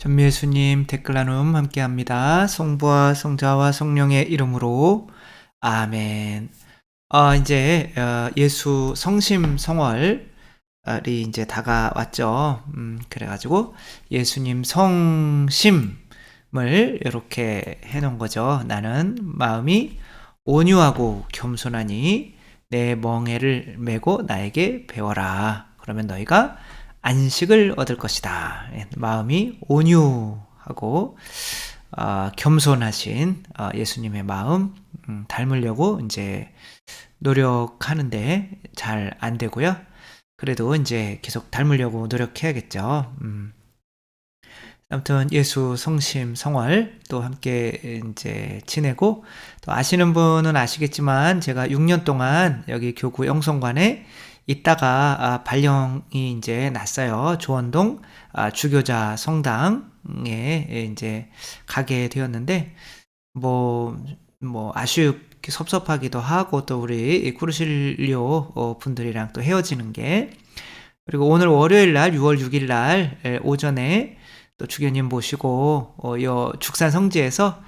전미애수님 댓글 나눔 함께합니다. 성부와 성자와 성령의 이름으로 아멘. 이제 예수 성심 성월이 이제 다가왔죠. 그래가지고 예수님 성심을 이렇게 해놓은 거죠. 나는 마음이 온유하고 겸손하니 내 멍에를 메고 나에게 배워라. 그러면 너희가 안식을 얻을 것이다. 마음이 온유하고 겸손하신 예수님의 마음 닮으려고 이제 노력하는데 잘 안 되고요. 그래도 이제 계속 닮으려고 노력해야겠죠. 아무튼 예수 성심 성월 또 함께 이제 지내고, 또 아시는 분은 아시겠지만 제가 6년 동안 여기 교구 영성관에 있다가 발령이 이제 났어요. 조원동 주교자 성당에 이제 가게 되었는데, 뭐 아쉽게 섭섭하기도 하고, 또 우리 쿠르실리오 분들이랑 또 헤어지는 게, 그리고 오늘 월요일 날 6월 6일 날 오전에 또 주교님 모시고 죽산 성지에서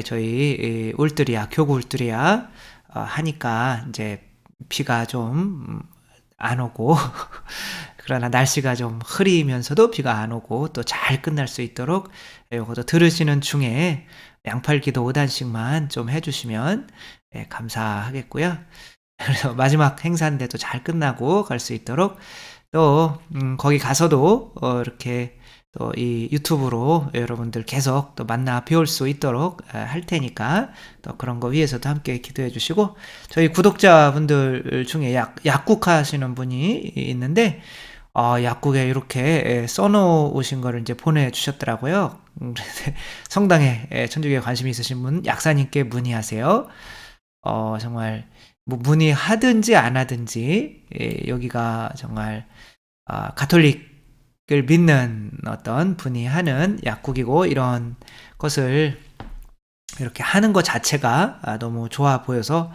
저희 울두리아 교구 울두리아 하니까 이제 비가 좀 안 오고 그러나 날씨가 좀 흐리면서도 비가 안 오고 또 잘 끝날 수 있도록 요것도 들으시는 중에 양팔기도 5단씩만 좀 해주시면 감사하겠고요. 그래서 마지막 행사인데도 잘 끝나고 갈 수 있도록, 또 거기 가서도 이렇게 또 이 유튜브로 여러분들 계속 또 만나 뵈올 수 있도록 할 테니까, 또 그런 거 위해서도 함께 기도해 주시고, 저희 구독자분들 중에 약국하시는 분이 있는데 약국에 이렇게 써놓으신 거를 이제 보내주셨더라고요. 성당에 천주교에 관심이 있으신 분 약사님께 문의하세요. 정말 뭐 문의하든지 안 하든지 여기가 정말 가톨릭을 믿는 어떤 분이 하는 약국이고, 이런 것을 이렇게 하는 것 자체가 너무 좋아 보여서,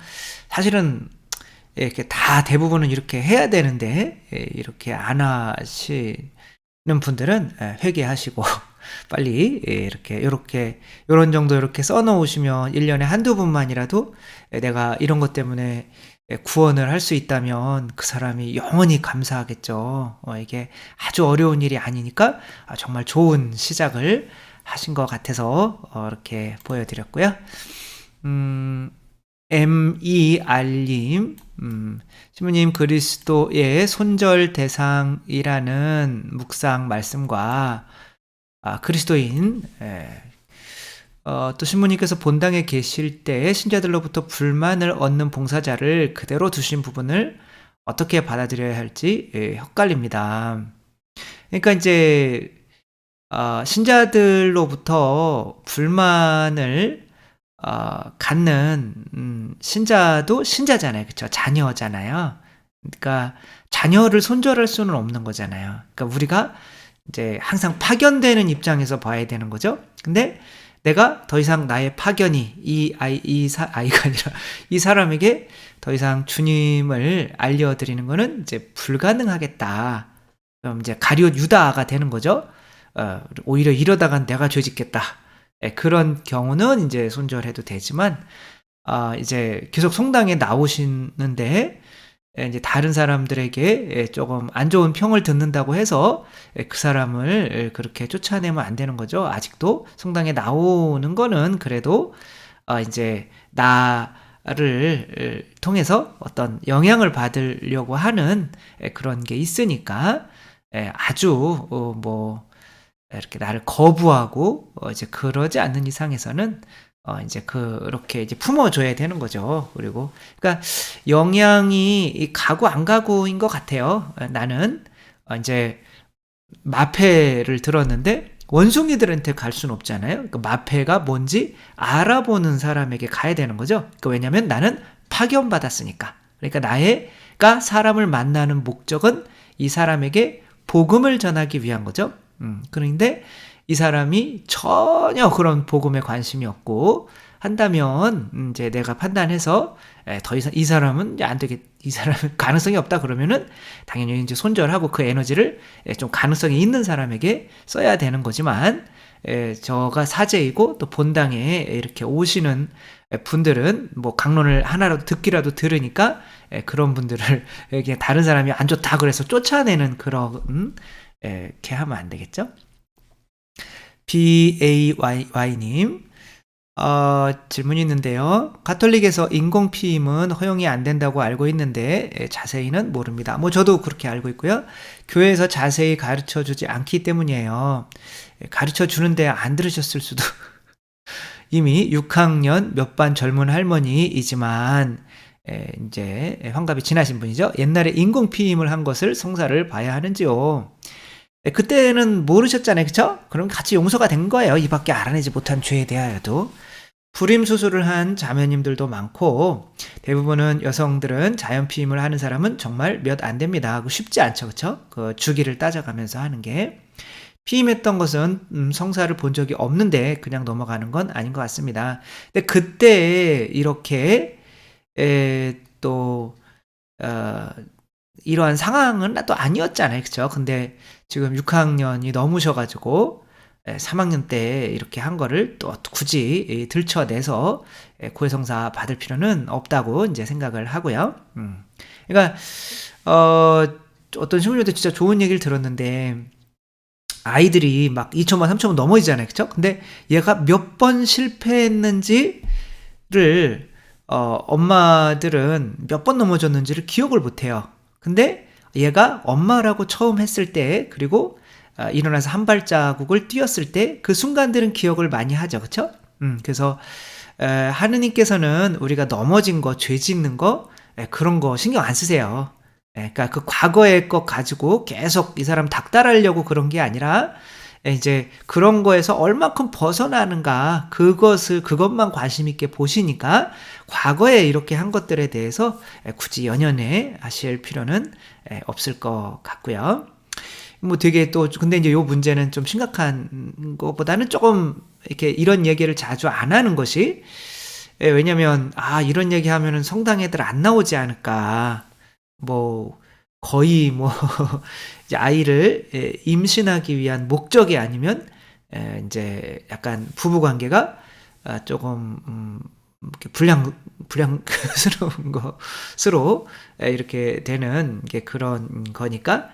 사실은 이렇게 다 대부분은 이렇게 해야 되는데 이렇게 안 하시는 분들은 회개하시고 빨리 이렇게 요런 정도 이렇게 써놓으시면 1년에 한두 분만이라도 내가 이런 것 때문에 구원을 할 수 있다면 그 사람이 영원히 감사하겠죠. 이게 아주 어려운 일이 아니니까 정말 좋은 시작을 하신 것 같아서 이렇게 보여드렸고요. MER님, 신부님, 그리스도의 손절 대상이라는 묵상 말씀과 그리스도인, 또 신부님께서 본당에 계실 때 신자들로부터 불만을 얻는 봉사자를 그대로 두신 부분을 어떻게 받아들여야 할지 헷갈립니다. 그러니까 이제 신자들로부터 불만을 갖는 신자도 신자잖아요. 그쵸? 자녀잖아요. 그러니까 자녀를 손절할 수는 없는 거잖아요. 그러니까 우리가 이제 항상 파견되는 입장에서 봐야 되는 거죠. 근데 내가 더 이상 나의 파견이 아이가 아니라 이 사람에게 더 이상 주님을 알려드리는 거는 이제 불가능하겠다. 그럼 이제 가룟 유다가 되는 거죠. 오히려 이러다간 내가 죄짓겠다. 그런 경우는 이제 손절해도 되지만, 이제 계속 성당에 나오시는데 이제 다른 사람들에게 조금 안 좋은 평을 듣는다고 해서 그 사람을 그렇게 쫓아내면 안 되는 거죠. 아직도 성당에 나오는 거는 그래도 이제 나를 통해서 어떤 영향을 받으려고 하는 그런 게 있으니까, 아주 뭐 이렇게 나를 거부하고 이제 그러지 않는 이상에서는 이제 그렇게 이제 품어줘야 되는 거죠. 그리고 그러니까 영향이 가고 안 가고인 것 같아요. 나는 이제 마패를 들었는데 원숭이들한테 갈 수는 없잖아요. 그 마패가 뭔지 알아보는 사람에게 가야 되는 거죠. 왜냐면 나는 파견받았으니까. 그러니까 나가 사람을 만나는 목적은 이 사람에게 복음을 전하기 위한 거죠. 그런데 이 사람이 전혀 그런 복음에 관심이 없고, 한다면 이제 내가 판단해서 더 이상 이 사람은 이제 안 되겠, 이 사람은 가능성이 없다 그러면은 당연히 이제 손절하고 그 에너지를 좀 가능성이 있는 사람에게 써야 되는 거지만 저가 사제이고 또 본당에 이렇게 오시는 분들은 뭐 강론을 하나라도 듣기라도 들으니까 그런 분들을 그냥 다른 사람이 안 좋다 그래서 쫓아내는 그런 이렇게 하면 안 되겠죠? BAY님 질문이 있는데요. 가톨릭에서 인공피임은 허용이 안 된다고 알고 있는데 자세히는 모릅니다. 뭐 저도 그렇게 알고 있고요. 교회에서 자세히 가르쳐 주지 않기 때문이에요. 가르쳐 주는데 안 들으셨을 수도. 이미 6학년 몇 반 젊은 할머니이지만 이제 환갑이 지나신 분이죠. 옛날에 인공피임을 한 것을 성사를 봐야 하는지요. 그때는 모르셨잖아요. 그쵸? 그럼 같이 용서가 된 거예요. 이밖에 알아내지 못한 죄에 대하여도. 불임 수술을 한 자매님들도 많고 대부분은 여성들은 자연피임을 하는 사람은 정말 몇 안 됩니다. 쉽지 않죠. 그쵸? 그 주기를 따져가면서 하는 게. 피임했던 것은 성사를 본 적이 없는데 그냥 넘어가는 건 아닌 것 같습니다. 근데 그때 이렇게 또 이러한 상황은 또 아니었잖아요. 그쵸? 근데 지금 6학년이 넘으셔가지고 3학년 때 이렇게 한 거를 또 굳이 들춰내서 고해성사 받을 필요는 없다고 이제 생각을 하고요. 그러니까 어떤 신부님한테 진짜 좋은 얘기를 들었는데 아이들이 막 2,000번, 3,000번 넘어지잖아요. 그쵸? 근데 얘가 몇 번 실패했는지를 엄마들은 몇 번 넘어졌는지를 기억을 못해요. 근데 얘가 엄마라고 처음 했을 때 그리고 일어나서 한 발자국을 뛰었을 때 그 순간들은 기억을 많이 하죠. 그쵸? 그래서 하느님께서는 우리가 넘어진 거, 죄 짓는 거 그런 거 신경 안 쓰세요. 그러니까 그 과거의 것 가지고 계속 이 사람 닥달하려고 그런 게 아니라 이제 그런 거에서 얼만큼 벗어나는가 그것만 관심 있게 보시니까 과거에 이렇게 한 것들에 대해서 굳이 연연해 하실 필요는 없을 것 같고요. 뭐 되게 또 근데 이제 요 문제는 좀 심각한 것보다는 조금 이렇게 이런 얘기를 자주 안 하는 것이 왜냐면 이런 얘기 하면은 성당 애들 안 나오지 않을까. 뭐 거의 뭐 이제 아이를 임신하기 위한 목적이 아니면 이제 약간 부부 관계가 조금 이렇게 불량스러운 것으로 이렇게 되는 게 그런 거니까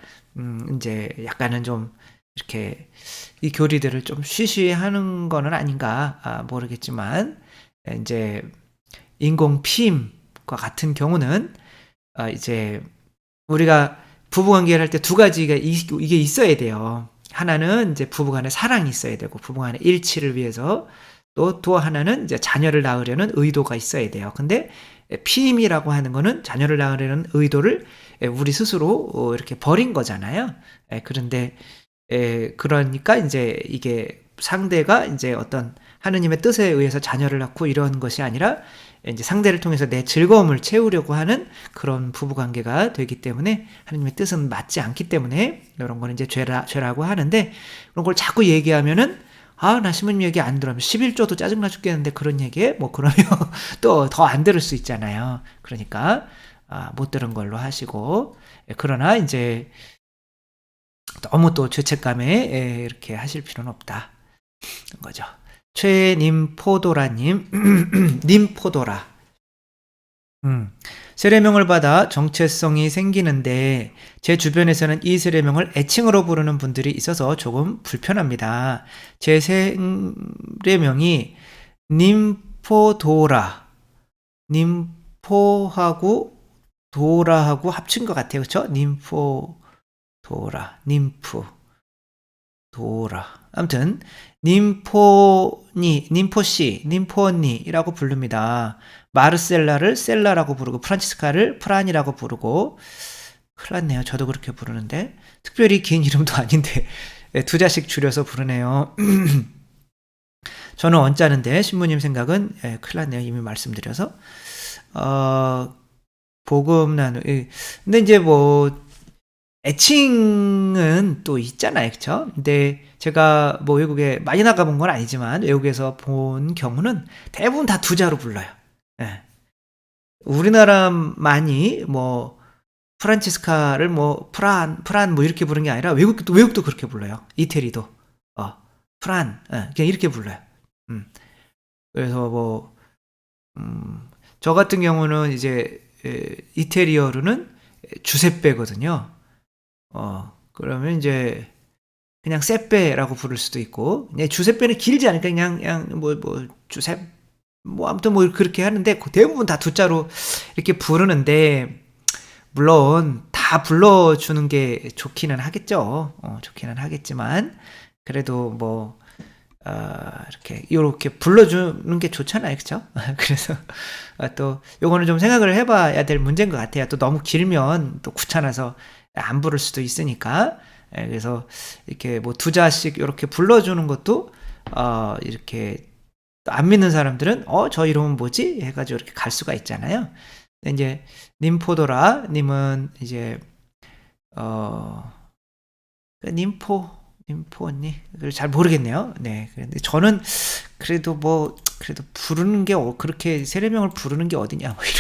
이제 약간은 좀 이렇게 이 교리들을 좀 쉬쉬하는 거는 아닌가 모르겠지만 이제 인공 피임과 같은 경우는 이제 우리가 부부관계를 할 때 두 가지가 이게 있어야 돼요. 하나는 이제 부부간의 사랑이 있어야 되고 부부간의 일치를 위해서 또 하나는 이제 자녀를 낳으려는 의도가 있어야 돼요. 근데 피임이라고 하는 거는 자녀를 낳으려는 의도를 우리 스스로 이렇게 버린 거잖아요. 그런데 그러니까 이제 이게 상대가 이제 어떤 하느님의 뜻에 의해서 자녀를 낳고 이런 것이 아니라 이제 상대를 통해서 내 즐거움을 채우려고 하는 그런 부부관계가 되기 때문에 하느님의 뜻은 맞지 않기 때문에 이런 거는 이제 죄라고 하는데 그런 걸 자꾸 얘기하면은 나 신부님 얘기 안 들으면 11조도 짜증나 죽겠는데 그런 얘기에 뭐 그러면 또 더 안 들을 수 있잖아요. 그러니까 못 들은 걸로 하시고 그러나 이제 너무 또 죄책감에 이렇게 하실 필요는 없다 거죠. 최님포도라님 님포도라 세례명을 받아 정체성이 생기는데 제 주변에서는 이 세례명을 애칭으로 부르는 분들이 있어서 조금 불편합니다. 제 세례명이 님포도라 님포하고 도라하고 합친 것 같아요. 그쵸? 님포도라 님프 도라 아무튼 님포씨, 님포언니라고 부릅니다. 마르셀라를 셀라라고 부르고 프란치스카를 프란이라고 부르고 큰일 났네요. 저도 그렇게 부르는데 특별히 긴 이름도 아닌데 두 자씩 줄여서 부르네요. 저는 언짢은데 신부님 생각은 큰일 났네요. 이미 말씀드려서 복음 나누 근데 이제 뭐 애칭은 또 있잖아요. 그쵸? 근데 제가 뭐 외국에 많이 나가본 건 아니지만 외국에서 본 경우는 대부분 다 두 자로 불러요. 예. 우리나라만이 뭐 프란치스카를 뭐 프란 뭐 이렇게 부르는 게 아니라 외국도 그렇게 불러요. 이태리도 프란 그냥 이렇게 불러요. 음. 그래서 뭐 저 같은 경우는 이제 이태리어로는 주세페거든요. 그러면 이제 그냥 세페라고 부를 수도 있고, 주세페는 길지 않으니까 그냥 뭐 주셉 뭐 아무튼 뭐 그렇게 하는데 대부분 다 두 자로 이렇게 부르는데, 물론 다 불러주는 게 좋기는 하겠죠. 좋기는 하겠지만 그래도 뭐 이렇게 요렇게 불러주는 게 좋잖아요. 그쵸? 그래서 또 요거는 좀 생각을 해봐야 될 문제인 것 같아요. 또 너무 길면 또 귀찮아서 안 부를 수도 있으니까. 그래서 이렇게 뭐 두 자씩 이렇게 불러주는 것도 이렇게 안 믿는 사람들은 저 이름은 뭐지? 해가지고 이렇게 갈 수가 있잖아요. 근데 이제 님포도라 님은 이제 님포 언니 잘 모르겠네요. 네. 그런데 저는 그래도 부르는 게 그렇게 세례명을 부르는 게 어디냐 뭐 이런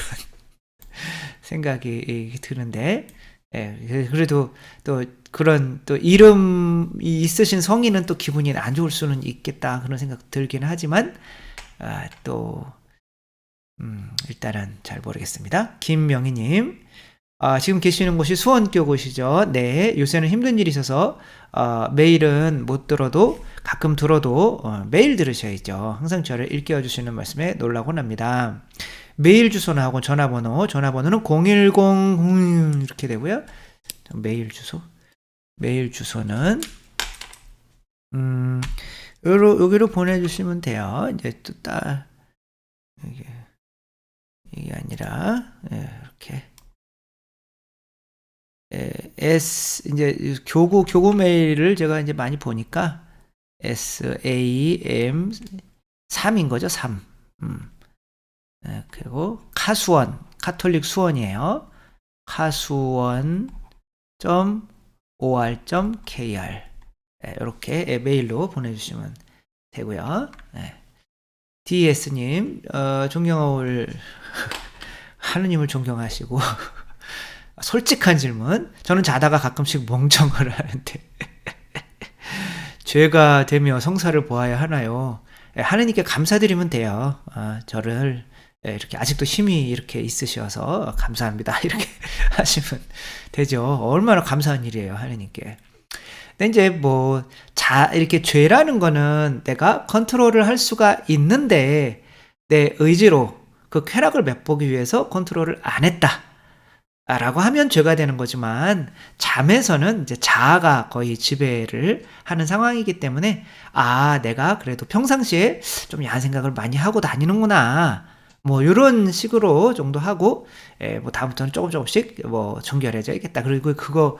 생각이 드는데, 그래도 또 그런 또 이름이 있으신 성인은 또 기분이 안 좋을 수는 있겠다 그런 생각 들기는 하지만 또 일단은 잘 모르겠습니다. 김명희님, 지금 계시는 곳이 수원교구시죠? 네, 요새는 힘든 일이 있어서 매일은 못 들어도 가끔 들어도 매일 들으셔야죠. 항상 저를 일깨워주시는 말씀에 놀라곤 합니다. 메일 주소나 전화번호는 010 이렇게 되고요. 메일 주소는 여기로 보내주시면 돼요. 이제 또 이게 아니라 이렇게 이제 교구 메일을 제가 이제 많이 보니까 SAM 3인 거죠. 3. 그리고 카수원, 카톨릭 수원이에요. 카수원.or.kr 이렇게 메일로 보내주시면 되고요. DS님, 존경할 하느님을 존경하시고 솔직한 질문. 저는 자다가 가끔씩 멍청을 하는데 죄가 되며 성사를 보아야 하나요? 하느님께 감사드리면 돼요. 저를 이렇게 아직도 힘이 이렇게 있으셔서 감사합니다 이렇게 하시면 되죠. 얼마나 감사한 일이에요, 하느님께. 근데 이제 이렇게 죄라는 거는 내가 컨트롤을 할 수가 있는데 내 의지로 그 쾌락을 맛보기 위해서 컨트롤을 안 했다 라고 하면 죄가 되는 거지만, 잠에서는 이제 자아가 거의 지배를 하는 상황이기 때문에 내가 그래도 평상시에 좀 야한 생각을 많이 하고 다니는구나 뭐 요런 식으로 정도 하고 다음부터는 조금씩 정결해져야겠다. 그리고 그거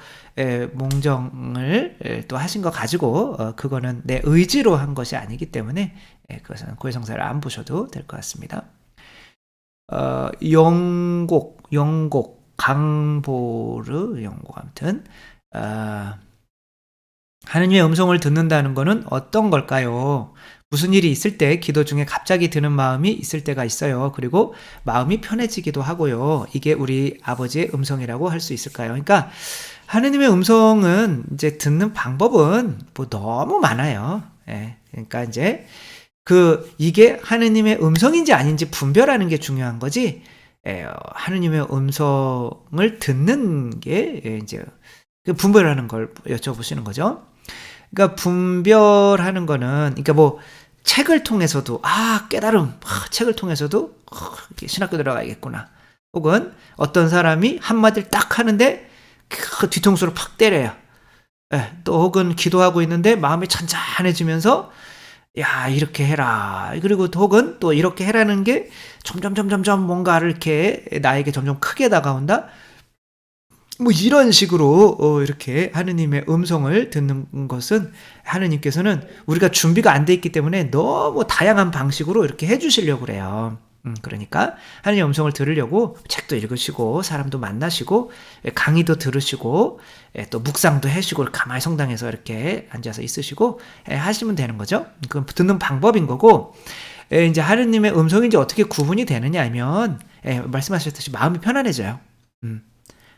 몽정을 또 하신 거 가지고 그거는 내 의지로 한 것이 아니기 때문에 그것은 고해성사를 안 보셔도 될 것 같습니다. 영곡 강보르 영곡 아무튼 하느님의 음성을 듣는다는 것은 어떤 걸까요? 무슨 일이 있을 때 기도 중에 갑자기 드는 마음이 있을 때가 있어요. 그리고 마음이 편해지기도 하고요. 이게 우리 아버지의 음성이라고 할 수 있을까요? 그러니까 하느님의 음성은 이제 듣는 방법은 너무 많아요. 그러니까 이제 이게 하느님의 음성인지 아닌지 분별하는 게 중요한 거지. 하느님의 음성을 듣는 게 이제 분별하는 걸 여쭤보시는 거죠. 그러니까 분별하는 거는, 그러니까 책을 통해서도 깨달음, 책을 통해서도 이렇게 신학교 들어가야겠구나. 혹은 어떤 사람이 한마디를 딱 하는데 그 뒤통수를 팍 때려요. 또 혹은 기도하고 있는데 마음이 찬찬해지면서 야, 이렇게 해라. 그리고 혹은 또 이렇게 해라는 게 점점 뭔가를 이렇게 나에게 점점 크게 다가온다. 이런 식으로 이렇게 하느님의 음성을 듣는 것은, 하느님께서는 우리가 준비가 안 돼 있기 때문에 너무 다양한 방식으로 이렇게 해주시려고 그래요. 그러니까 하나님의 음성을 들으려고 책도 읽으시고 사람도 만나시고 강의도 들으시고 또 묵상도 하시고 가만히 성당에서 이렇게 앉아서 있으시고 하시면 되는 거죠. 그건 듣는 방법인 거고, 이제 하느님의 음성이 이제 어떻게 구분이 되느냐 하면 말씀하셨듯이 마음이 편안해져요.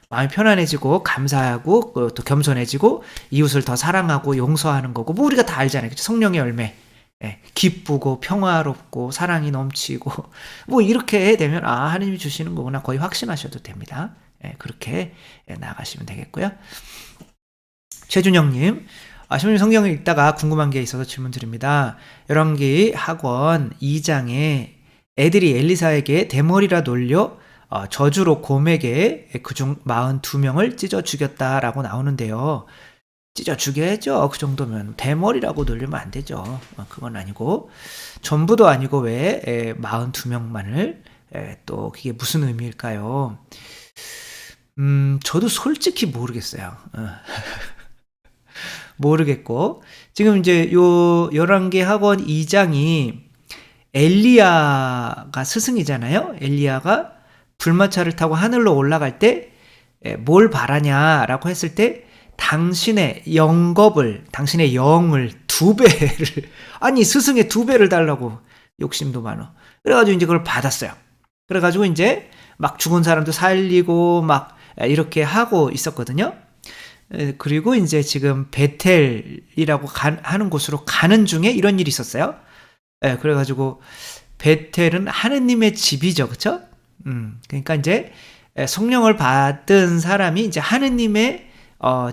마음이 편안해지고 감사하고 또 겸손해지고 이웃을 더 사랑하고 용서하는 거고, 뭐 우리가 다 알잖아요. 그렇죠? 성령의 열매. 기쁘고 평화롭고 사랑이 넘치고 뭐 이렇게 되면 하나님이 주시는 거구나 거의 확신하셔도 됩니다. 그렇게 나아가시면 되겠고요. 최준영님, 신부님 성경을 읽다가 궁금한 게 있어서 질문 드립니다. 열왕기 학원 2장에 애들이 엘리사에게 대머리라 놀려 저주로 곰에게 그중 42명을 찢어 죽였다라고 나오는데요. 찢어 죽여야죠. 그 정도면 대머리라고 놀리면 안 되죠. 그건 아니고 전부도 아니고 왜 42명만을 또 그게 무슨 의미일까요? 저도 솔직히 모르겠어요. 모르겠고, 지금 이제 요 열왕기 학원 2장이 엘리야가 스승이잖아요. 엘리야가 불마차를 타고 하늘로 올라갈 때 뭘 바라냐라고 했을 때 당신의 영겁을, 당신의 영을 2배를, 아니 스승의 2배를 달라고 욕심도 많어. 그래가지고 이제 그걸 받았어요. 그래가지고 이제 막 죽은 사람도 살리고 막 이렇게 하고 있었거든요. 그리고 이제 지금 베텔이라고 하는 곳으로 가는 중에 이런 일이 있었어요. 그래가지고 베텔은 하느님의 집이죠, 그렇죠? 그러니까 이제 성령을 받은 사람이 이제 하느님의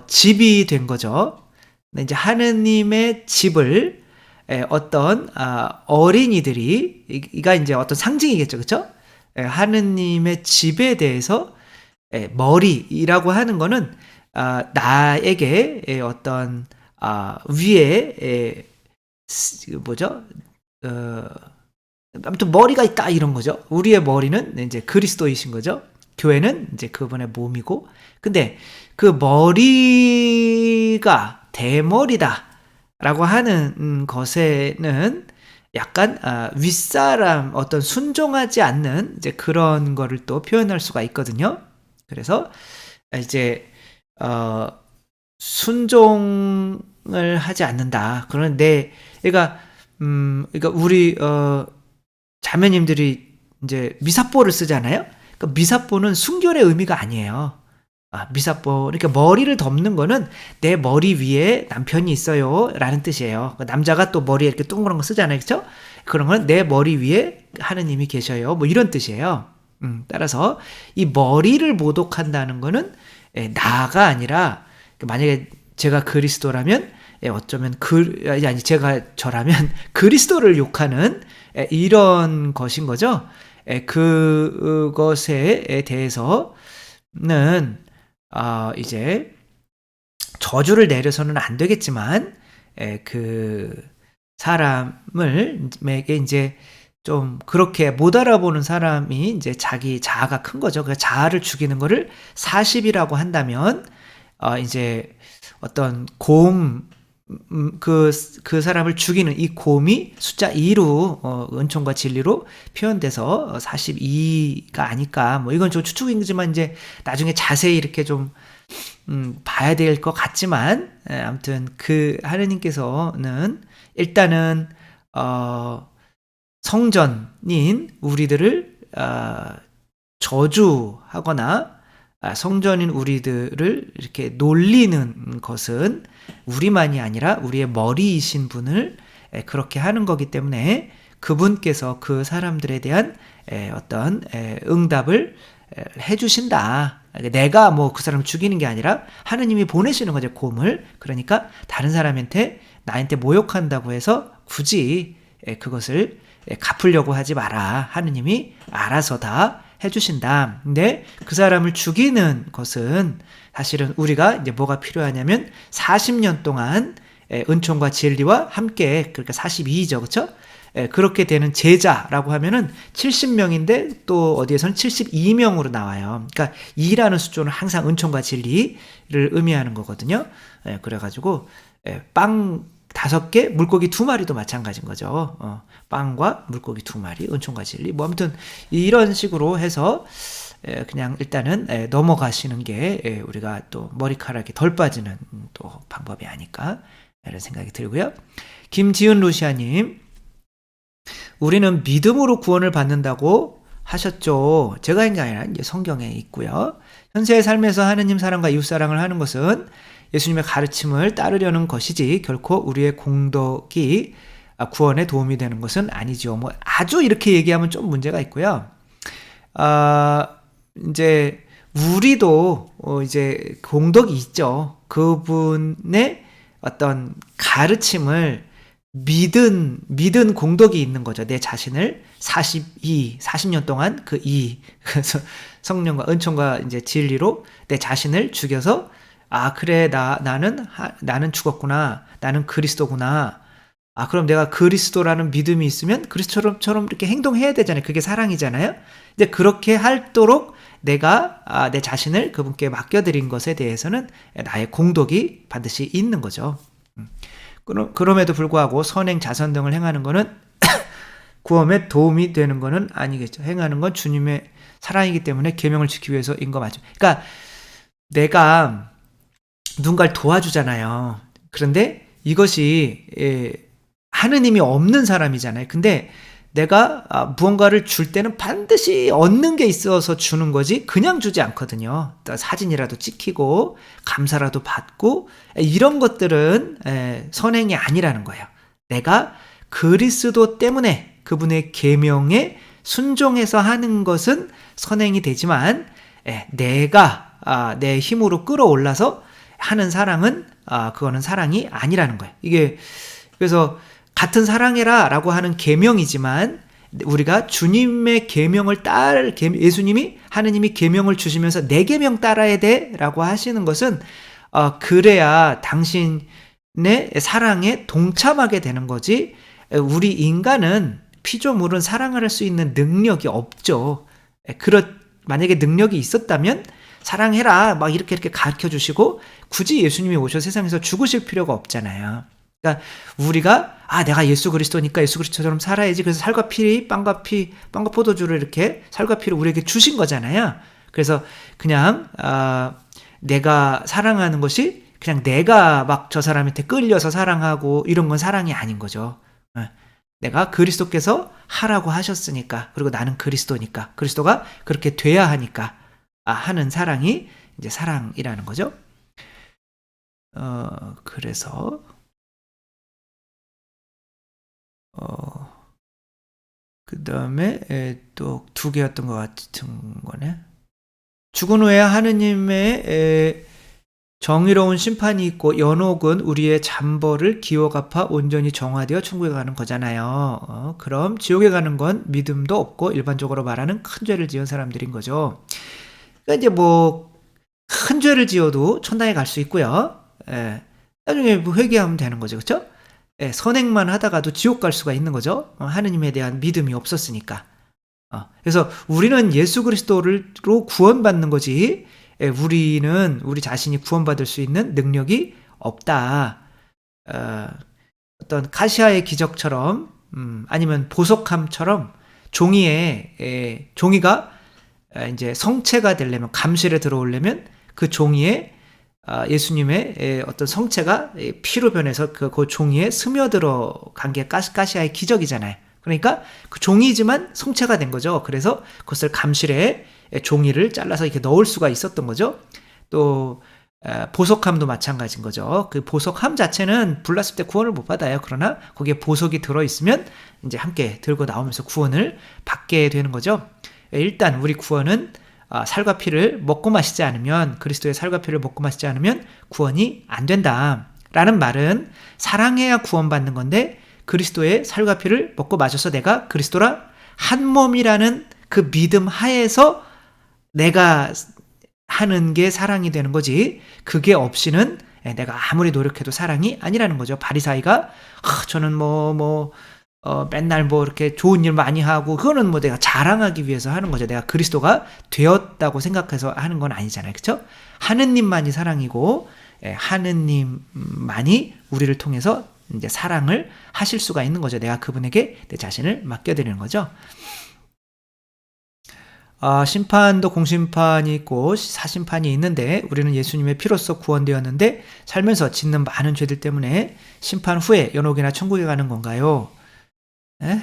집이 된 거죠. 이제 하느님의 집을 어떤 어린이들이, 이가 이제 어떤 상징이겠죠, 그렇죠? 하느님의 집에 대해서 머리라고 하는 거는 나에게 어떤 위에 뭐죠? 아무튼 머리가 있다 이런 거죠. 우리의 머리는 이제 그리스도이신 거죠. 교회는 이제 그분의 몸이고, 근데 그 머리가 대머리다라고 하는 것에는 약간 윗사람, 어떤 순종하지 않는 이제 그런 거를 또 표현할 수가 있거든요. 그래서 이제 순종을 하지 않는다. 그런데 그러니까 우리 자매님들이 이제 미사뽀를 쓰잖아요. 그러니까 미사뽀는 순결의 의미가 아니에요. 미사뽀, 그러니까 머리를 덮는 거는 내 머리 위에 남편이 있어요 라는 뜻이에요. 남자가 또 머리에 이렇게 동그란 거 쓰잖아요, 그렇죠? 그런 건 내 머리 위에 하느님이 계셔요, 뭐 이런 뜻이에요. 따라서 이 머리를 모독한다는 거는 나가 아니라, 만약에 제가 그리스도라면 어쩌면 아니 제가 저라면 그리스도를 욕하는 이런 것인 거죠. 그것에 대해서는 이제 저주를 내려서는 안 되겠지만 그 사람에게 이제 좀 그렇게 못 알아보는 사람이 이제 자기 자아가 큰 거죠. 그 자아를 죽이는 거를 40이라고 한다면 이제 어떤 그 사람을 죽이는 이 곰이 숫자 2로 은총과 진리로 표현돼서 42가 아닐까, 뭐 이건 좀 추측이지만 이제 나중에 자세히 이렇게 좀 봐야 될 것 같지만, 아무튼 그 하느님께서는 일단은 성전인 우리들을 저주하거나 성전인 우리들을 이렇게 놀리는 것은 우리만이 아니라 우리의 머리이신 분을 그렇게 하는 거기 때문에 그분께서 그 사람들에 대한 어떤 응답을 해주신다. 내가 뭐 그 사람을 죽이는 게 아니라 하느님이 보내시는 거죠, 곰을. 그러니까 다른 사람한테 나한테 모욕한다고 해서 굳이 그것을 갚으려고 하지 마라. 하느님이 알아서 다 해주신다. 근데 그 사람을 죽이는 것은 사실은 우리가 이제 뭐가 필요하냐면 40년 동안 은총과 진리와 함께, 그러니까 42죠, 그렇죠? 그렇게 되는 제자라고 하면은 70명인데 또 어디에서는 72명으로 나와요. 그러니까 2라는 숫자는 항상 은총과 진리를 의미하는 거거든요. 그래가지고 빵 5개, 물고기 2마리도 마찬가지인 거죠. 빵과 물고기 2마리, 은총과 진리. 뭐 아무튼 이런 식으로 해서 그냥 일단은 넘어가시는 게 우리가 또 머리카락이 덜 빠지는 또 방법이 아닐까 이런 생각이 들고요. 김지은 루시아님, 우리는 믿음으로 구원을 받는다고 하셨죠. 제가 한 게 아니라 이제 성경에 있고요. 현세의 삶에서 하느님 사랑과 이웃 사랑을 하는 것은 예수님의 가르침을 따르려는 것이지 결코 우리의 공덕이 구원에 도움이 되는 것은 아니죠. 뭐 아주 이렇게 얘기하면 좀 문제가 있고요. 이제 우리도 이제 공덕이 있죠. 그분의 어떤 가르침을 믿은 공덕이 있는 거죠. 내 자신을 40년 동안 그래서 성령과 은총과 이제 진리로 내 자신을 죽여서 그래, 나는 죽었구나. 나는 그리스도구나. 그럼 내가 그리스도라는 믿음이 있으면 그리스도처럼 이렇게 행동해야 되잖아요. 그게 사랑이잖아요. 이제 그렇게 할도록 내가 내 자신을 그분께 맡겨드린 것에 대해서는 나의 공덕이 반드시 있는 거죠. 그럼에도 불구하고 선행, 자선 등을 행하는 것은 구원에 도움이 되는 것은 아니겠죠. 행하는 건 주님의 사랑이기 때문에 계명을 지키기 위해서인 거 맞죠. 그러니까 내가 누군가를 도와주잖아요. 그런데 이것이 하느님이 없는 사람이잖아요. 근데 내가 무언가를 줄 때는 반드시 얻는 게 있어서 주는 거지 그냥 주지 않거든요. 사진이라도 찍히고 감사라도 받고 이런 것들은 선행이 아니라는 거예요. 내가 그리스도 때문에 그분의 계명에 순종해서 하는 것은 선행이 되지만 내가 내 힘으로 끌어올라서 하는 사랑은 그거는 사랑이 아니라는 거예요. 이게 그래서 같은 사랑해라 라고 하는 계명이지만 우리가 주님의 계명을 예수님이 하느님이 계명을 주시면서 내 계명 따라야 돼 라고 하시는 것은 그래야 당신의 사랑에 동참하게 되는 거지. 우리 인간은 피조물은 사랑할 수 있는 능력이 없죠. 만약에 능력이 있었다면 사랑해라 막 이렇게 가르쳐 주시고 굳이 예수님이 오셔서 세상에서 죽으실 필요가 없잖아요. 그러니까 우리가 내가 예수 그리스도니까 예수 그리스도처럼 살아야지. 그래서 살과 피, 빵과 포도주를 이렇게 살과 피를 우리에게 주신 거잖아요. 그래서 그냥 내가 사랑하는 것이 그냥 내가 막 저 사람한테 끌려서 사랑하고 이런 건 사랑이 아닌 거죠. 내가 그리스도께서 하라고 하셨으니까, 그리고 나는 그리스도니까, 그리스도가 그렇게 돼야 하니까 하는 사랑이 이제 사랑이라는 거죠. 그래서 그 다음에 또 2개였던 것 같은 거네. 죽은 후에 하느님의 정의로운 심판이 있고 연옥은 우리의 잠벌을 기워 갚아 온전히 정화되어 천국에 가는 거잖아요. 그럼 지옥에 가는 건 믿음도 없고 일반적으로 말하는 큰 죄를 지은 사람들인 거죠. 그러니까 이제 뭐 큰 죄를 지어도 천당에 갈 수 있고요. 나중에 뭐 회개하면 되는 거죠. 그렇죠? 선행만 하다가도 지옥 갈 수가 있는 거죠. 하느님에 대한 믿음이 없었으니까. 그래서 우리는 예수 그리스도로 구원받는 거지 우리는 우리 자신이 구원받을 수 있는 능력이 없다. 어떤 카시아의 기적처럼 아니면 보석함처럼 종이가 이제 성체가 되려면 감실에 들어오려면 그 종이에 예수님의 어떤 성체가 피로 변해서 그 종이에 스며들어 간 게 카시아의 기적이잖아요. 그러니까 그 종이지만 성체가 된 거죠. 그래서 그것을 감실에 종이를 잘라서 이렇게 넣을 수가 있었던 거죠. 또 보석함도 마찬가지인 거죠. 그 보석함 자체는 불났을 때 구원을 못 받아요. 그러나 거기에 보석이 들어있으면 이제 함께 들고 나오면서 구원을 받게 되는 거죠. 일단 우리 구원은 살과 피를 먹고 마시지 않으면, 그리스도의 살과 피를 먹고 마시지 않으면 구원이 안 된다 라는 말은 사랑해야 구원받는 건데, 그리스도의 살과 피를 먹고 마셔서 내가 그리스도라 한 몸이라는 그 믿음 하에서 내가 하는 게 사랑이 되는 거지, 그게 없이는 내가 아무리 노력해도 사랑이 아니라는 거죠. 바리사이가 저는 맨날 이렇게 좋은 일 많이 하고, 그거는 내가 자랑하기 위해서 하는 거죠. 내가 그리스도가 되었다고 생각해서 하는 건 아니잖아요. 그렇죠? 하느님만이 사랑이고 하느님만이 우리를 통해서 이제 사랑을 하실 수가 있는 거죠. 내가 그분에게 내 자신을 맡겨드리는 거죠. 심판도 공심판이 있고 사심판이 있는데 우리는 예수님의 피로써 구원되었는데 살면서 짓는 많은 죄들 때문에 심판 후에 연옥이나 천국에 가는 건가요? 에?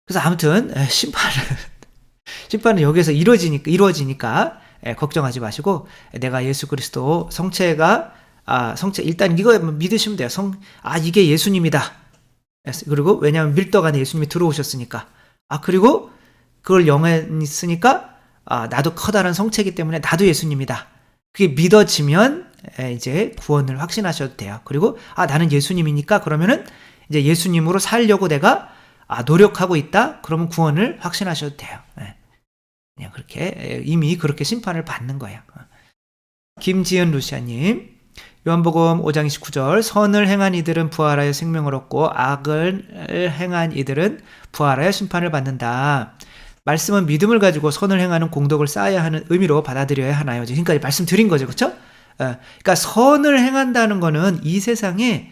그래서 아무튼 심판은 여기서 이루어지니까 걱정하지 마시고 내가 예수 그리스도 성체 일단 이거 믿으시면 돼요. 이게 예수님이다. 그리고 왜냐하면 밀떡 안에 예수님이 들어오셨으니까. 그리고 그걸 영원히 쓰니까 나도 커다란 성체이기 때문에 나도 예수님이다. 그게 믿어지면 이제 구원을 확신하셔도 돼요. 그리고 나는 예수님이니까 그러면은 이제 예수님으로 살려고 내가 노력하고 있다. 그러면 구원을 확신하셔도 돼요. 그냥 그렇게 이미 그렇게 심판을 받는 거예요. 김지은 루시아님, 요한복음 5장 29절, 선을 행한 이들은 부활하여 생명을 얻고 악을 행한 이들은 부활하여 심판을 받는다. 말씀은 믿음을 가지고 선을 행하는 공덕을 쌓아야 하는 의미로 받아들여야 하나요? 지금까지 말씀드린 거죠, 그렇죠? 그러니까 선을 행한다는 거는 이 세상에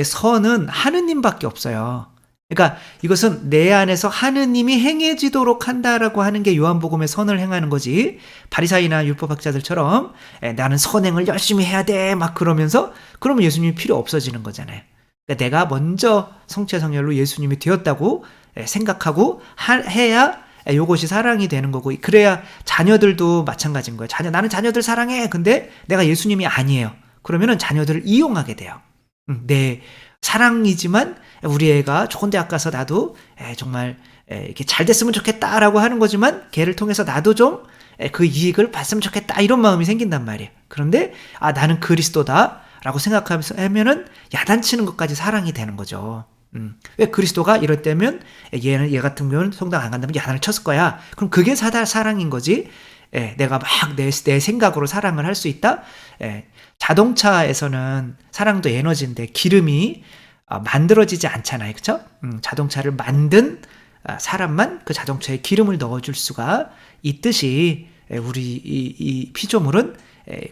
선은 하느님밖에 없어요. 그러니까 이것은 내 안에서 하느님이 행해지도록 한다라고 하는 게 요한복음의 선을 행하는 거지. 바리사이나 율법학자들처럼 나는 선행을 열심히 해야 돼 막 그러면서 그러면 예수님이 필요 없어지는 거잖아요. 그러니까 내가 먼저 성체성렬로 예수님이 되었다고 생각하고 해야 이것이 사랑이 되는 거고, 그래야 자녀들도 마찬가지인 거예요. 나는 자녀들 사랑해. 근데 내가 예수님이 아니에요. 그러면은 자녀들을 이용하게 돼요. 내 사랑이지만 우리 애가 좋은 대학 가서 나도 정말 이렇게 잘 됐으면 좋겠다라고 하는 거지만 걔를 통해서 나도 좀 그 이익을 봤으면 좋겠다 이런 마음이 생긴단 말이에요. 그런데 나는 그리스도다라고 생각하면서 하면은 야단치는 것까지 사랑이 되는 거죠. 왜 그리스도가 이럴 때면 얘 같은 경우는 성당 안 간다면 야단을 쳤을 거야. 그럼 그게 사랑인 거지. 내가 막 내 생각으로 사랑을 할 수 있다. 자동차에서는 사랑도 에너지인데 기름이 만들어지지 않잖아요, 그렇죠? 자동차를 만든 사람만 그 자동차에 기름을 넣어줄 수가 있듯이 우리 이 피조물은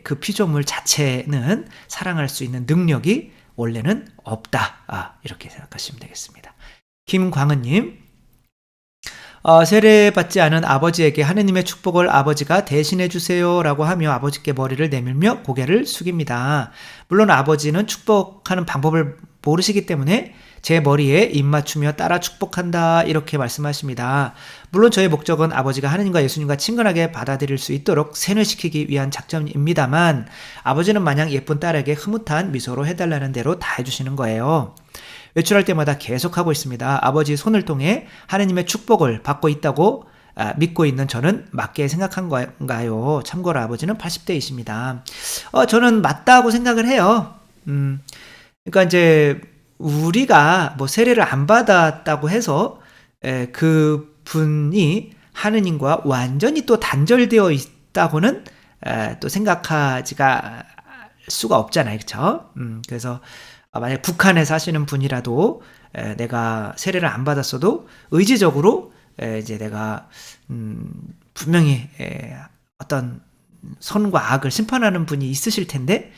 그 피조물 자체는 사랑할 수 있는 능력이 원래는 없다. 이렇게 생각하시면 되겠습니다. 김광은님, 세례받지 않은 아버지에게 하느님의 축복을 아버지가 대신해 주세요라고 하며 아버지께 머리를 내밀며 고개를 숙입니다. 물론 아버지는 축복하는 방법을 모르시기 때문에 제 머리에 입 맞추며 따라 축복한다 이렇게 말씀하십니다. 물론 저의 목적은 아버지가 하느님과 예수님과 친근하게 받아들일 수 있도록 세뇌시키기 위한 작전입니다만 아버지는 마냥 예쁜 딸에게 흐뭇한 미소로 해달라는 대로 다 해주시는 거예요. 외출할 때마다 계속하고 있습니다. 아버지 손을 통해 하느님의 축복을 받고 있다고 믿고 있는 저는 맞게 생각한 건가요? 참고로 아버지는 80대이십니다. 저는 맞다고 생각을 해요. 그러니까 이제 우리가 뭐 세례를 안 받았다고 해서 그 분이 하느님과 완전히 또 단절되어 있다고는 또 생각하지가 수가 없잖아요, 그렇죠? 그래서 만약 북한에 사시는 분이라도 내가 세례를 안 받았어도 의지적으로 이제 내가 분명히 어떤 선과 악을 심판하는 분이 있으실 텐데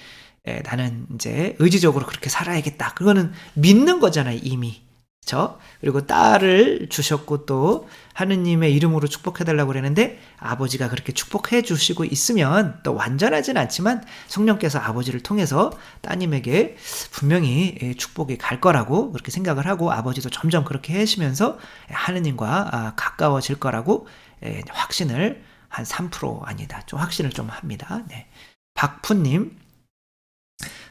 나는 이제 의지적으로 그렇게 살아야겠다. 그거는 믿는 거잖아요, 이미. 그렇죠? 그리고 딸을 주셨고 또 하느님의 이름으로 축복해달라고 그랬는데 아버지가 그렇게 축복해 주시고 있으면 또 완전하진 않지만 성령께서 아버지를 통해서 따님에게 분명히 축복이 갈 거라고 그렇게 생각을 하고 아버지도 점점 그렇게 해시면서 하느님과 가까워질 거라고 확신을 한 3% 아니다. 좀 확신을 좀 합니다. 네. 박푸님,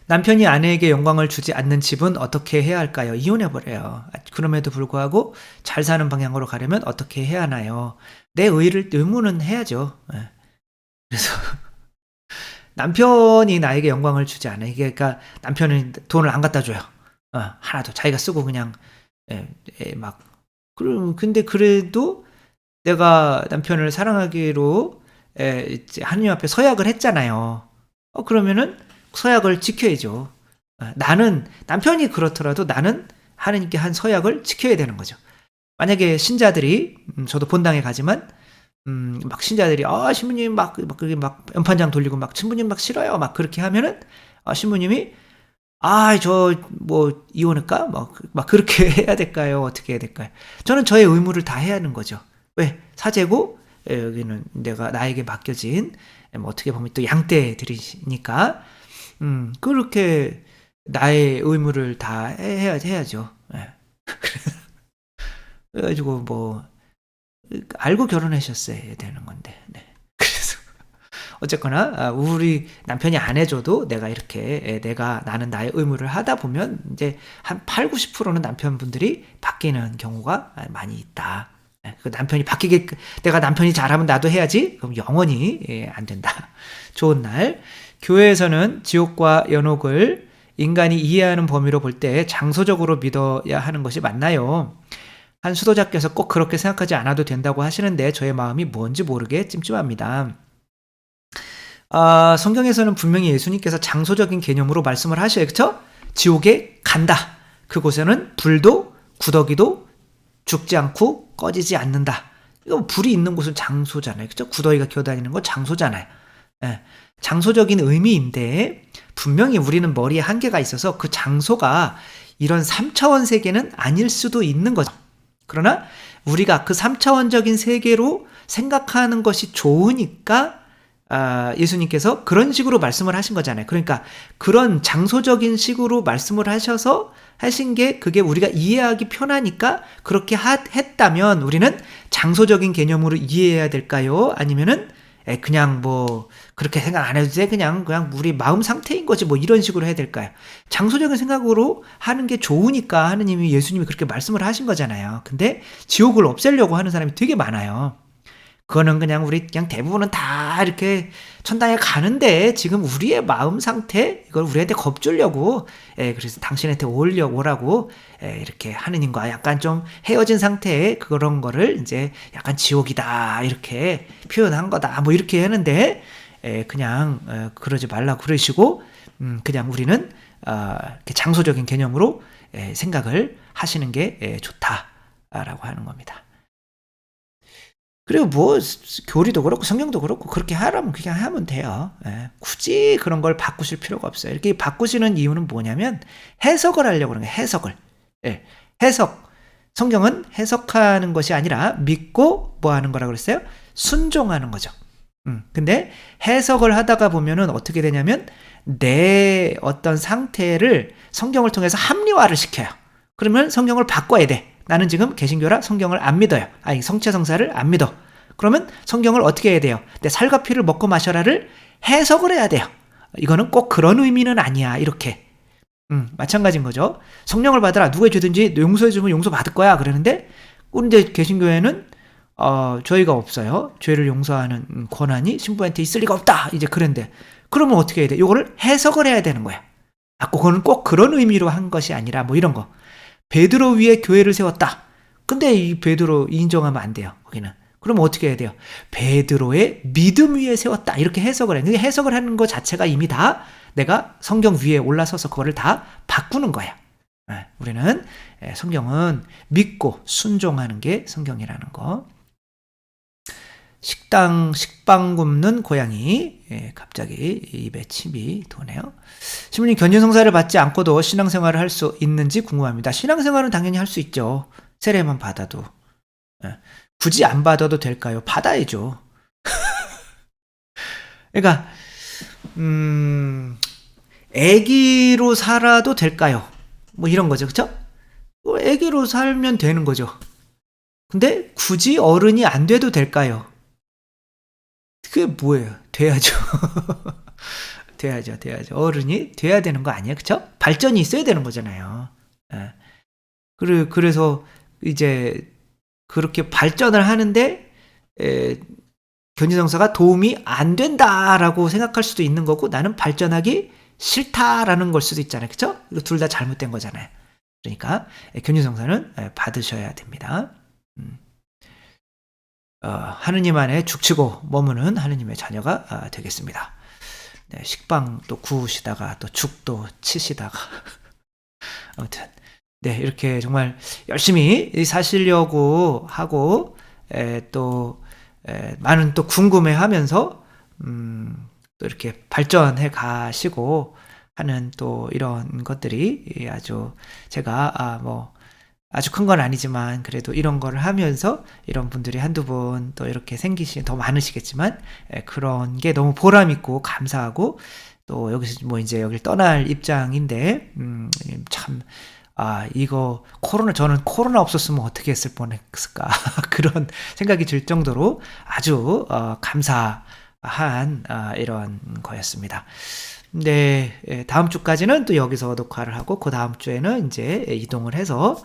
남편이 아내에게 영광을 주지 않는 집은 어떻게 해야 할까요? 이혼해버려요. 그럼에도 불구하고 잘 사는 방향으로 가려면 어떻게 해야 하나요? 내 의무는 해야죠. 그래서 남편이 나에게 영광을 주지 않아요. 그러니까 남편은 돈을 안 갖다 줘요. 하나도 자기가 쓰고 그냥 막 근데 그래도 내가 남편을 사랑하기로 하느님 앞에 서약을 했잖아요. 그러면은 서약을 지켜야죠. 나는 남편이 그렇더라도 나는 하느님께 한 서약을 지켜야 되는 거죠. 만약에 신자들이 저도 본당에 가지만 막 신자들이 신부님 막 그게 막 연판장 돌리고 막 신부님 막 싫어요 막 그렇게 하면은 신부님이 저 뭐 이혼할까? 막 그렇게 해야 될까요? 어떻게 해야 될까요? 저는 저의 의무를 다 해야 하는 거죠. 왜? 사제고 여기는 내가 나에게 맡겨진 뭐 어떻게 보면 또 양떼들이니까 그렇게 나의 의무를 다 해야죠. 예. 그래가지고 뭐 알고 결혼하셨어야 되는 건데. 네. 그래서 어쨌거나 우리 남편이 안 해줘도 내가 이렇게 나는 나의 의무를 하다 보면 이제 한 8, 90%는 남편분들이 바뀌는 경우가 많이 있다. 그 남편이 바뀌게 내가 남편이 잘하면 나도 해야지. 그럼 영원히 안 된다. 좋은 날. 교회에서는 지옥과 연옥을 인간이 이해하는 범위로 볼 때 장소적으로 믿어야 하는 것이 맞나요? 한 수도자께서 꼭 그렇게 생각하지 않아도 된다고 하시는데 저의 마음이 뭔지 모르게 찜찜합니다. 성경에서는 분명히 예수님께서 장소적인 개념으로 말씀을 하셔요. 그쵸? 지옥에 간다. 그곳에는 불도 구더기도 죽지 않고 꺼지지 않는다. 이거 불이 있는 곳은 장소잖아요. 그쵸? 구더기가 기어다니는 건 장소잖아요. 예. 장소적인 의미인데 분명히 우리는 머리에 한계가 있어서 그 장소가 이런 3차원 세계는 아닐 수도 있는 거죠. 그러나 우리가 그 3차원적인 세계로 생각하는 것이 좋으니까 예수님께서 그런 식으로 말씀을 하신 거잖아요. 그러니까 그런 장소적인 식으로 말씀을 하셔서 하신 게 그게 우리가 이해하기 편하니까 그렇게 했다면 우리는 장소적인 개념으로 이해해야 될까요? 아니면은 그냥 뭐 그렇게 생각 안 해도 돼 그냥 우리 마음 상태인 거지 뭐 이런 식으로 해야 될까요? 장소적인 생각으로 하는 게 좋으니까 하느님이 예수님이 그렇게 말씀을 하신 거잖아요. 근데 지옥을 없애려고 하는 사람이 되게 많아요. 그거는 그냥 대부분은 다 이렇게 천당에 가는데 지금 우리의 마음 상태 이걸 우리한테 겁주려고 그래서 당신한테 오라고 이렇게 하느님과 약간 좀 헤어진 상태의 그런 거를 이제 약간 지옥이다 이렇게 표현한 거다 뭐 이렇게 하는데 그냥 그러지 말라고 그러시고 그냥 우리는 이렇게 장소적인 개념으로 생각을 하시는 게 좋다라고 하는 겁니다. 그리고 뭐 교리도 그렇고 성경도 그렇고 그렇게 하라면 그냥 하면 돼요. 굳이 그런 걸 바꾸실 필요가 없어요. 이렇게 바꾸시는 이유는 뭐냐면 해석을 하려고 그러는 거예요. 해석을. 해석. 성경은 해석하는 것이 아니라 믿고 뭐 하는 거라고 그랬어요? 순종하는 거죠. 근데 해석을 하다가 보면은 어떻게 되냐면 내 어떤 상태를 성경을 통해서 합리화를 시켜요. 그러면 성경을 바꿔야 돼. 나는 지금 개신교라 성경을 안 믿어요. 성체성사를 안 믿어. 그러면 성경을 어떻게 해야 돼요? 내 살과 피를 먹고 마셔라를 해석을 해야 돼요. 이거는 꼭 그런 의미는 아니야. 이렇게. 마찬가지인 거죠. 성령을 받으라. 누구의 죄든지 용서해주면 용서받을 거야. 그러는데 근데 개신교회는 저희가 없어요. 죄를 용서하는 권한이 신부한테 있을 리가 없다. 이제 그런데 그러면 어떻게 해야 돼? 이거를 해석을 해야 되는 거야. 그거는 꼭 그런 의미로 한 것이 아니라 뭐 이런 거. 베드로 위에 교회를 세웠다. 근데 이 베드로 인정하면 안 돼요. 거기는. 그러면 어떻게 해야 돼요? 베드로의 믿음 위에 세웠다. 이렇게 해석을 해. 근데 해석을 하는 것 자체가 이미 다 내가 성경 위에 올라서서 그거를 다 바꾸는 거야. 우리는 성경은 믿고 순종하는 게 성경이라는 거. 식빵 굽는 고양이. 갑자기 입에 침이 도네요. 신부님, 견진성사를 받지 않고도 신앙생활을 할 수 있는지 궁금합니다. 신앙생활은 당연히 할 수 있죠. 세례만 받아도. 굳이 안 받아도 될까요? 받아야죠. 그러니까 애기로 살아도 될까요? 뭐 이런 거죠. 그쵸? 애기로 살면 되는 거죠. 근데 굳이 어른이 안 돼도 될까요? 그게 뭐예요? 돼야죠. 돼야죠. 어른이 돼야 되는 거 아니에요? 그쵸? 발전이 있어야 되는 거잖아요. 그래서 이제 그렇게 발전을 하는데 견진성사가 도움이 안 된다라고 생각할 수도 있는 거고 나는 발전하기 싫다라는 걸 수도 있잖아요. 그쵸? 이거 둘 다 잘못된 거잖아요. 그러니까 견진성사는 받으셔야 됩니다. 하느님 안에 죽치고 머무는 하느님의 자녀가 되겠습니다. 네, 식빵 또 구우시다가 또 죽도 치시다가 아무튼 네, 이렇게 정말 열심히 사시려고 하고 또 많은 또 궁금해하면서 또 이렇게 발전해 가시고 하는 또 이런 것들이 아주 제가 아주 큰 건 아니지만 그래도 이런 거를 하면서 이런 분들이 한두 분 또 이렇게 더 많으시겠지만 그런 게 너무 보람 있고 감사하고 또 여기서 뭐 이제 여길 떠날 입장인데 참 이거 저는 코로나 없었으면 어떻게 했을 뻔했을까 그런 생각이 들 정도로 아주 감사한 이런 거였습니다. 네, 다음 주까지는 또 여기서 녹화를 하고 그 다음 주에는 이제 이동을 해서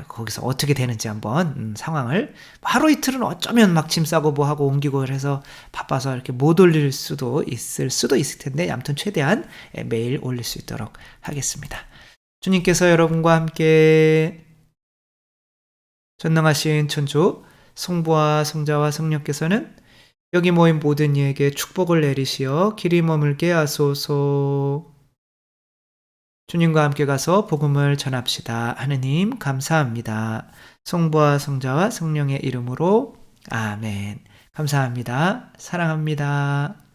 거기서 어떻게 되는지 한번 상황을 하루 이틀은 어쩌면 막 짐 싸고 뭐 하고 옮기고 해서 바빠서 이렇게 못 올릴 수도 있을 텐데 아무튼 최대한 매일 올릴 수 있도록 하겠습니다. 주님께서 여러분과 함께 전능하신 천주 성부와 성자와 성령께서는 여기 모인 모든 이에게 축복을 내리시어 길이 머물게 하소서. 주님과 함께 가서 복음을 전합시다. 하느님 감사합니다. 성부와 성자와 성령의 이름으로 아멘. 감사합니다. 사랑합니다.